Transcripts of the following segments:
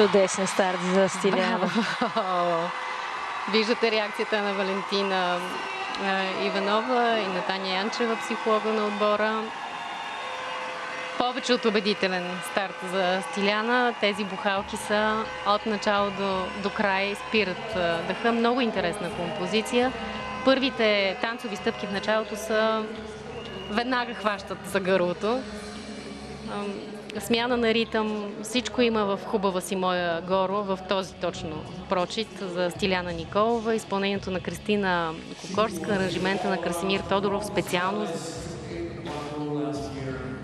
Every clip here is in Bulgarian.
Чудесен старт за Стиляна. Виждате реакцията на Валентина Иванова и на Таня Янчева, психолога на отбора. Повече от убедителен старт за Стиляна. Тези бухалки са от начало до край, спират дъха. Много интересна композиция. Първите танцови стъпки в началото са веднага хващат за гърлото. Смяна на ритъм, всичко има в Хубава си моя горо, в този точно прочит за Стиляна Николова, изпълнението на Кристина Кокорска, аранжимента на Красимир Тодоров специално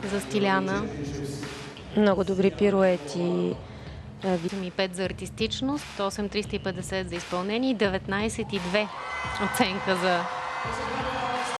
за Стиляна. Много добри пируети. 5 за артистичност, 8350 за изпълнение и 19,2 оценка за